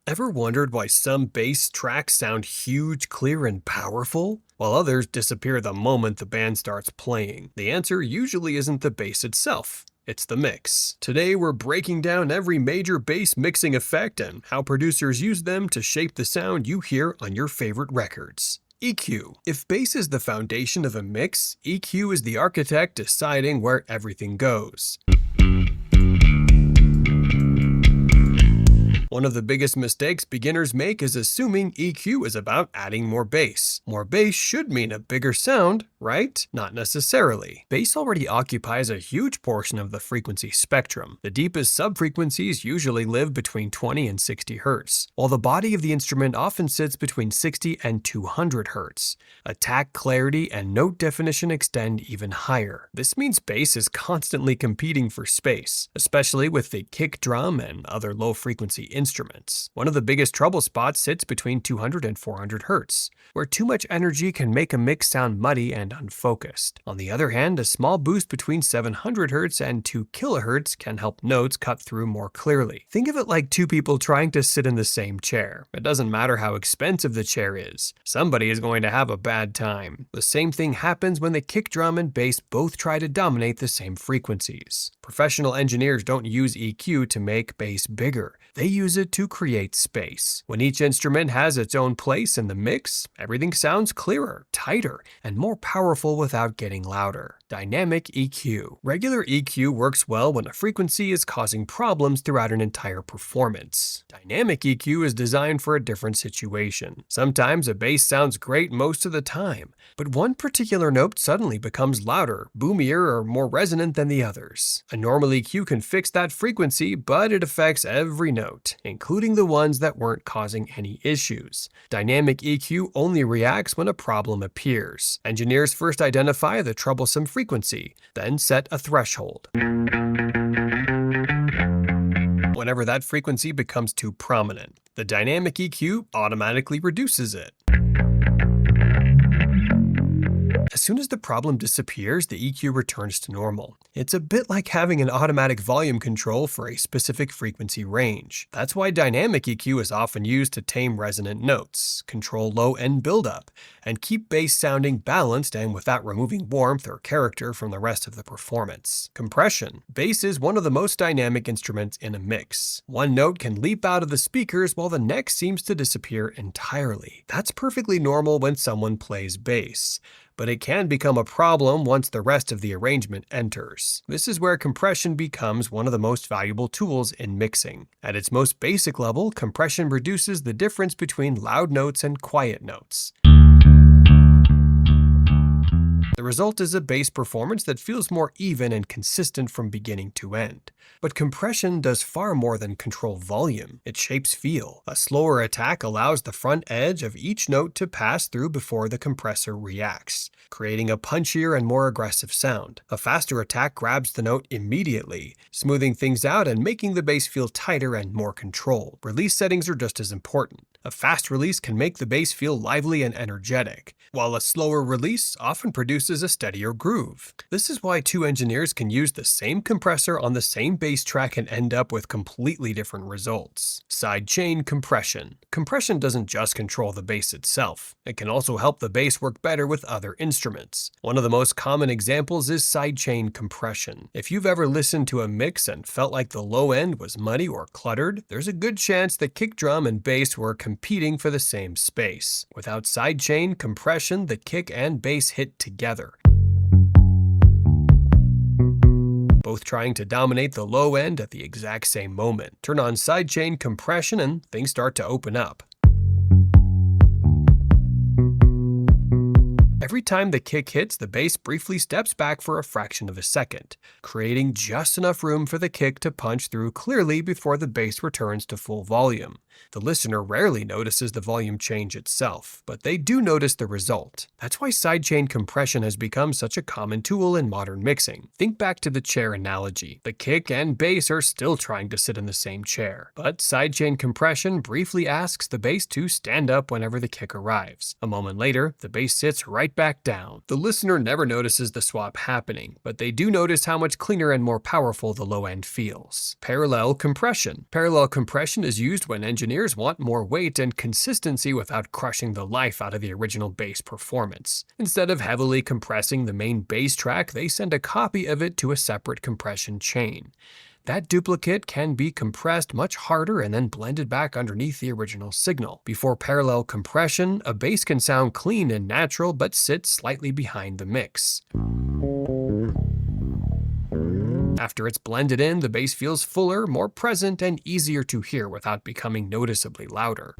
Ever wondered why some bass tracks sound huge, clear, and powerful, while others disappear the moment the band starts playing? The answer usually isn't the bass itself. It's the mix. Today we're breaking down every major bass mixing effect and how producers use them to shape the sound you hear on your favorite records. EQ. If bass is the foundation of a mix, EQ is the architect deciding where everything goes. One of the biggest mistakes beginners make is assuming EQ is about adding more bass. More bass should mean a bigger sound, right? Not necessarily. Bass already occupies a huge portion of the frequency spectrum. The deepest subfrequencies usually live between 20 and 60 Hz, while the body of the instrument often sits between 60 and 200 Hz. Attack clarity and note definition extend even higher. This means bass is constantly competing for space, especially with the kick drum and other low-frequency instruments. One of the biggest trouble spots sits between 200 and 400 Hz, where too much energy can make a mix sound muddy and unfocused. On the other hand, a small boost between 700 Hz and 2 kHz can help notes cut through more clearly. Think of it like two people trying to sit in the same chair. It doesn't matter how expensive the chair is, somebody is going to have a bad time. The same thing happens when the kick drum and bass both try to dominate the same frequencies. Professional engineers don't use EQ to make bass bigger. They use it to create space. When each instrument has its own place in the mix, everything sounds clearer, tighter, and more powerful without getting louder. Dynamic EQ. Regular EQ works well when a frequency is causing problems throughout an entire performance. Dynamic EQ is designed for a different situation. Sometimes a bass sounds great most of the time, but one particular note suddenly becomes louder, boomier, or more resonant than the others. A normal EQ can fix that frequency, but it affects every note, including the ones that weren't causing any issues. Dynamic EQ only reacts when a problem appears. Engineers first identify the troublesome frequency, then set a threshold. Whenever that frequency becomes too prominent, the dynamic EQ automatically reduces it. As soon as the problem disappears, the EQ returns to normal. It's a bit like having an automatic volume control for a specific frequency range. That's why dynamic EQ is often used to tame resonant notes, control low-end buildup, and keep bass sounding balanced and without removing warmth or character from the rest of the performance. Compression. Bass is one of the most dynamic instruments in a mix. One note can leap out of the speakers while the next seems to disappear entirely. That's perfectly normal when someone plays bass, but it can become a problem once the rest of the arrangement enters. This is where compression becomes one of the most valuable tools in mixing. At its most basic level, compression reduces the difference between loud notes and quiet notes. The result is a bass performance that feels more even and consistent from beginning to end. But compression does far more than control volume. It shapes feel. A slower attack allows the front edge of each note to pass through before the compressor reacts, creating a punchier and more aggressive sound. A faster attack grabs the note immediately, smoothing things out and making the bass feel tighter and more controlled. Release settings are just as important. A fast release can make the bass feel lively and energetic, while a slower release often produces a steadier groove. This is why two engineers can use the same compressor on the same bass track and end up with completely different results. Sidechain compression. Compression doesn't just control the bass itself. It can also help the bass work better with other instruments. One of the most common examples is sidechain compression. If you've ever listened to a mix and felt like the low end was muddy or cluttered, there's a good chance the kick drum and bass were competing for the same space. Without sidechain compression, the kick and bass hit together, both trying to dominate the low end at the exact same moment. Turn on sidechain compression and things start to open up. Every time the kick hits, the bass briefly steps back for a fraction of a second, creating just enough room for the kick to punch through clearly before the bass returns to full volume. The listener rarely notices the volume change itself, but they do notice the result. That's why sidechain compression has become such a common tool in modern mixing. Think back to the chair analogy. The kick and bass are still trying to sit in the same chair, but sidechain compression briefly asks the bass to stand up whenever the kick arrives. A moment later, the bass sits right back down. The listener never notices the swap happening, but they do notice how much cleaner and more powerful the low end feels. Parallel compression. Parallel compression is used when engineers want more weight and consistency without crushing the life out of the original bass performance. Instead of heavily compressing the main bass track, they send a copy of it to a separate compression chain. That duplicate can be compressed much harder and then blended back underneath the original signal. Before parallel compression, a bass can sound clean and natural but sit slightly behind the mix. After it's blended in, the bass feels fuller, more present, and easier to hear without becoming noticeably louder.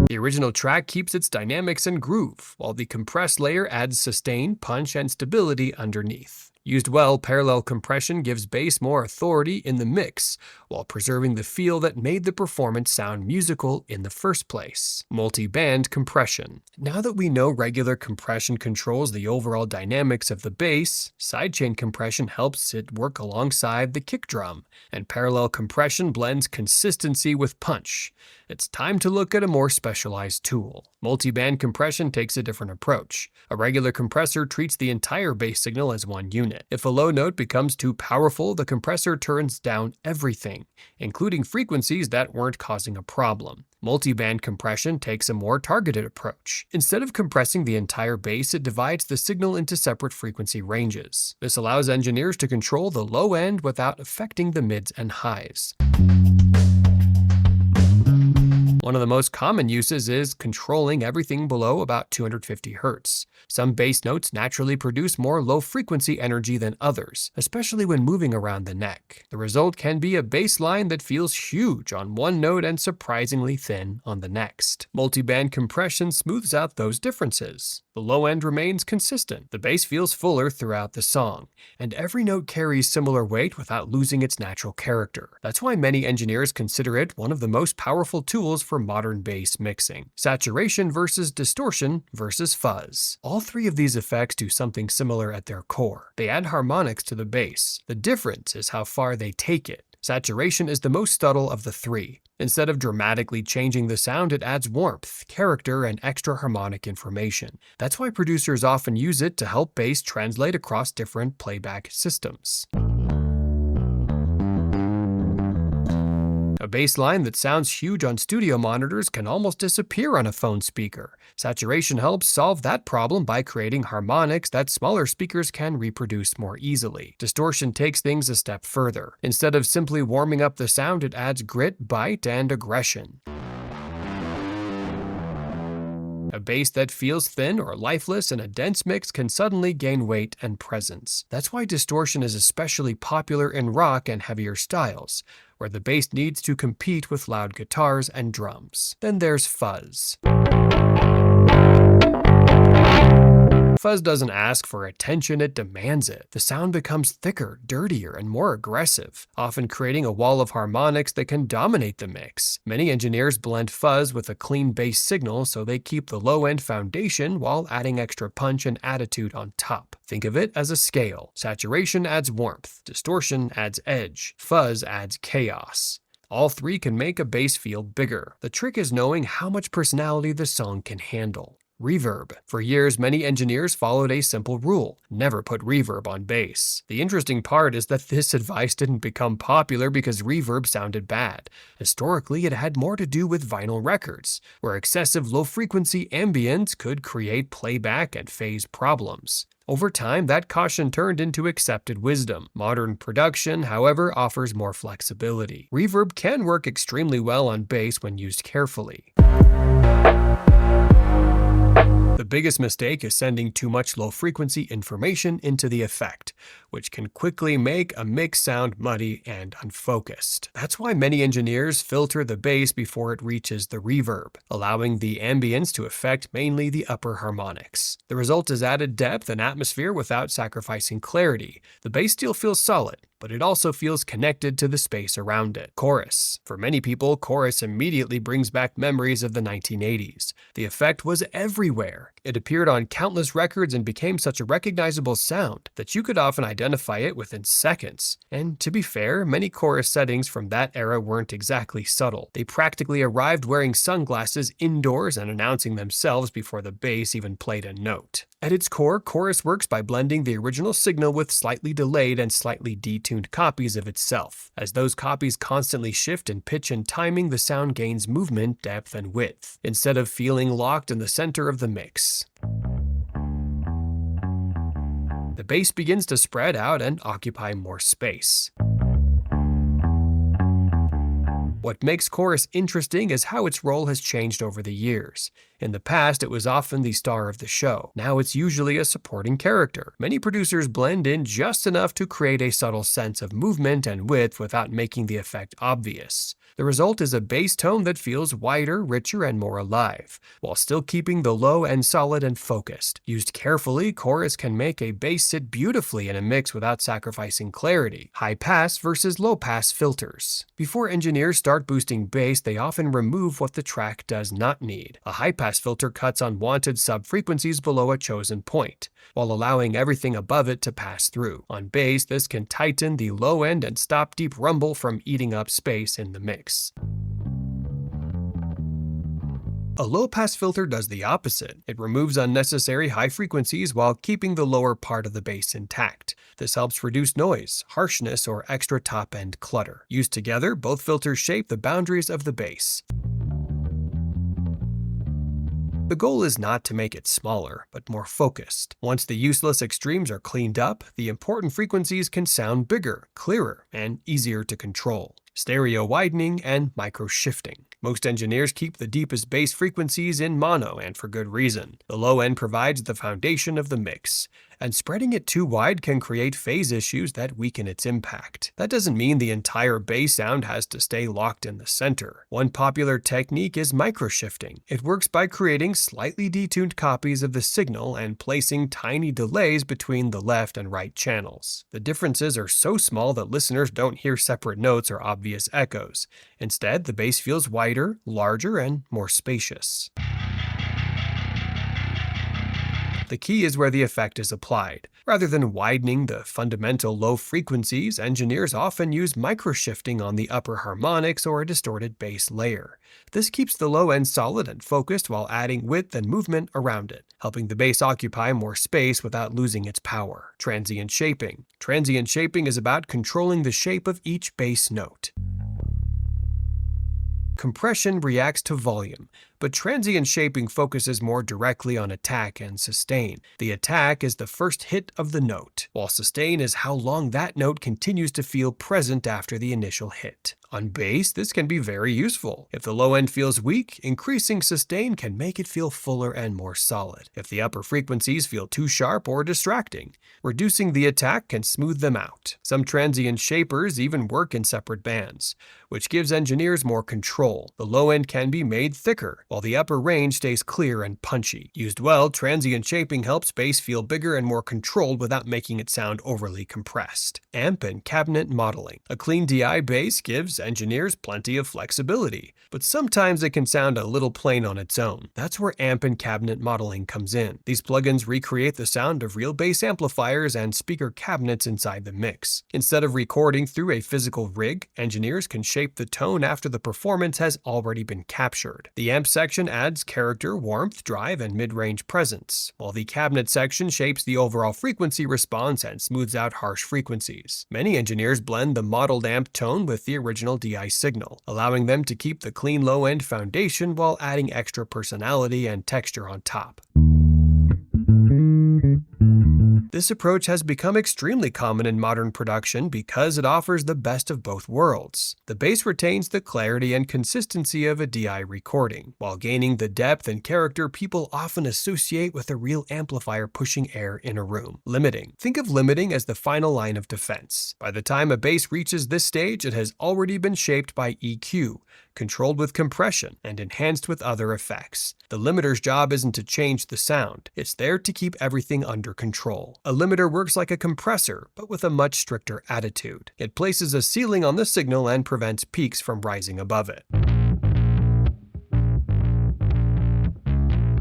The original track keeps its dynamics and groove, while the compressed layer adds sustain, punch, and stability underneath. Used well, parallel compression gives bass more authority in the mix, while preserving the feel that made the performance sound musical in the first place. Multiband compression. Now that we know regular compression controls the overall dynamics of the bass, sidechain compression helps it work alongside the kick drum, and parallel compression blends consistency with punch. It's time to look at a more specialized tool. Multiband compression takes a different approach. A regular compressor treats the entire bass signal as one unit. If a low note becomes too powerful, the compressor turns down everything, including frequencies that weren't causing a problem. Multiband compression takes a more targeted approach. Instead of compressing the entire bass, it divides the signal into separate frequency ranges. This allows engineers to control the low end without affecting the mids and highs. One of the most common uses is controlling everything below about 250 Hz. Some bass notes naturally produce more low-frequency energy than others, especially when moving around the neck. The result can be a bass line that feels huge on one note and surprisingly thin on the next. Multiband compression smooths out those differences. The low end remains consistent, the bass feels fuller throughout the song, and every note carries similar weight without losing its natural character. That's why many engineers consider it one of the most powerful tools for modern bass mixing. Saturation versus distortion versus fuzz. All three of these effects do something similar at their core. They add harmonics to the bass. The difference is how far they take it. Saturation is the most subtle of the three. Instead of dramatically changing the sound, it adds warmth, character, and extra harmonic information. That's why producers often use it to help bass translate across different playback systems. A bass line that sounds huge on studio monitors can almost disappear on a phone speaker. Saturation helps solve that problem by creating harmonics that smaller speakers can reproduce more easily. Distortion takes things a step further. Instead of simply warming up the sound, it adds grit, bite, and aggression. A bass that feels thin or lifeless in a dense mix can suddenly gain weight and presence. That's why distortion is especially popular in rock and heavier styles, where the bass needs to compete with loud guitars and drums. Then there's fuzz. Fuzz doesn't ask for attention, it demands it. The sound becomes thicker, dirtier, and more aggressive, often creating a wall of harmonics that can dominate the mix. Many engineers blend fuzz with a clean bass signal so they keep the low-end foundation while adding extra punch and attitude on top. Think of it as a scale. Saturation adds warmth, distortion adds edge, fuzz adds chaos. All three can make a bass feel bigger. The trick is knowing how much personality the song can handle. Reverb. For years, many engineers followed a simple rule: never put reverb on bass. The interesting part is that this advice didn't become popular because reverb sounded bad. Historically, it had more to do with vinyl records, where excessive low-frequency ambience could create playback and phase problems. Over time, that caution turned into accepted wisdom. Modern production, however, offers more flexibility. Reverb can work extremely well on bass when used carefully. The biggest mistake is sending too much low-frequency information into the effect, which can quickly make a mix sound muddy and unfocused. That's why many engineers filter the bass before it reaches the reverb, allowing the ambience to affect mainly the upper harmonics. The result is added depth and atmosphere without sacrificing clarity. The bass still feels solid, but it also feels connected to the space around it. Chorus. For many people, chorus immediately brings back memories of the 1980s. The effect was everywhere. It appeared on countless records and became such a recognizable sound that you could often identify it within seconds. And to be fair, many chorus settings from that era weren't exactly subtle. They practically arrived wearing sunglasses indoors and announcing themselves before the bass even played a note. At its core, chorus works by blending the original signal with slightly delayed and slightly detuned copies of itself. As those copies constantly shift in pitch and timing, the sound gains movement, depth, and width, instead of feeling locked in the center of the mix. The bass begins to spread out and occupy more space. What makes chorus interesting is how its role has changed over the years. In the past, it was often the star of the show. Now it's usually a supporting character. Many producers blend in just enough to create a subtle sense of movement and width without making the effect obvious. The result is a bass tone that feels wider, richer, and more alive, while still keeping the low end solid and focused. Used carefully, chorus can make a bass sit beautifully in a mix without sacrificing clarity. High-pass versus low-pass filters. Before engineers start boosting bass, they often remove what the track does not need. A high-pass filter cuts unwanted sub-frequencies below a chosen point, while allowing everything above it to pass through. On bass, this can tighten the low end and stop deep rumble from eating up space in the mix. A low-pass filter does the opposite. It removes unnecessary high frequencies while keeping the lower part of the bass intact. This helps reduce noise, harshness, or extra top-end clutter. Used together, both filters shape the boundaries of the bass. The goal is not to make it smaller, but more focused. Once the useless extremes are cleaned up, the important frequencies can sound bigger, clearer, and easier to control. Stereo widening and micro-shifting. Most engineers keep the deepest bass frequencies in mono, and for good reason. The low end provides the foundation of the mix, and spreading it too wide can create phase issues that weaken its impact. That doesn't mean the entire bass sound has to stay locked in the center. One popular technique is micro-shifting. It works by creating slightly detuned copies of the signal and placing tiny delays between the left and right channels. The differences are so small that listeners don't hear separate notes or obvious echoes. Instead, the bass feels wider, larger, and more spacious. The key is where the effect is applied. Rather than widening the fundamental low frequencies, engineers often use micro-shifting on the upper harmonics or a distorted bass layer. This keeps the low end solid and focused while adding width and movement around it, helping the bass occupy more space without losing its power. Transient shaping. Transient shaping is about controlling the shape of each bass note. Compression reacts to volume, but transient shaping focuses more directly on attack and sustain. The attack is the first hit of the note, while sustain is how long that note continues to feel present after the initial hit. On bass, this can be very useful. If the low end feels weak, increasing sustain can make it feel fuller and more solid. If the upper frequencies feel too sharp or distracting, reducing the attack can smooth them out. Some transient shapers even work in separate bands, which gives engineers more control. The low end can be made thicker, while the upper range stays clear and punchy. Used well, transient shaping helps bass feel bigger and more controlled without making it sound overly compressed. Amp and cabinet modeling. A clean DI bass gives engineers plenty of flexibility, but sometimes it can sound a little plain on its own. That's where amp and cabinet modeling comes in. These plugins recreate the sound of real bass amplifiers and speaker cabinets inside the mix. Instead of recording through a physical rig, engineers can shape the tone after the performance has already been captured. The amp section adds character, warmth, drive, and mid-range presence, while the cabinet section shapes the overall frequency response and smooths out harsh frequencies. Many engineers blend the modeled amp tone with the original DI signal, allowing them to keep the clean low-end foundation while adding extra personality and texture on top. This approach has become extremely common in modern production because it offers the best of both worlds. The bass retains the clarity and consistency of a DI recording, while gaining the depth and character people often associate with a real amplifier pushing air in a room. Limiting. Think of limiting as the final line of defense. By the time a bass reaches this stage, it has already been shaped by EQ, controlled with compression, and enhanced with other effects. The limiter's job isn't to change the sound, it's there to keep everything under control. A limiter works like a compressor, but with a much stricter attitude. It places a ceiling on the signal and prevents peaks from rising above it.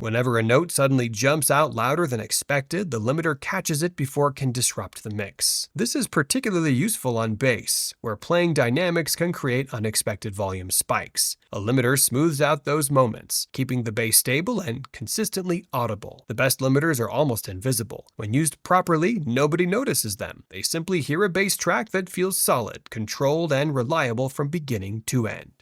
Whenever a note suddenly jumps out louder than expected, the limiter catches it before it can disrupt the mix. This is particularly useful on bass, where playing dynamics can create unexpected volume spikes. A limiter smooths out those moments, keeping the bass stable and consistently audible. The best limiters are almost invisible. When used properly, nobody notices them. They simply hear a bass track that feels solid, controlled, and reliable from beginning to end.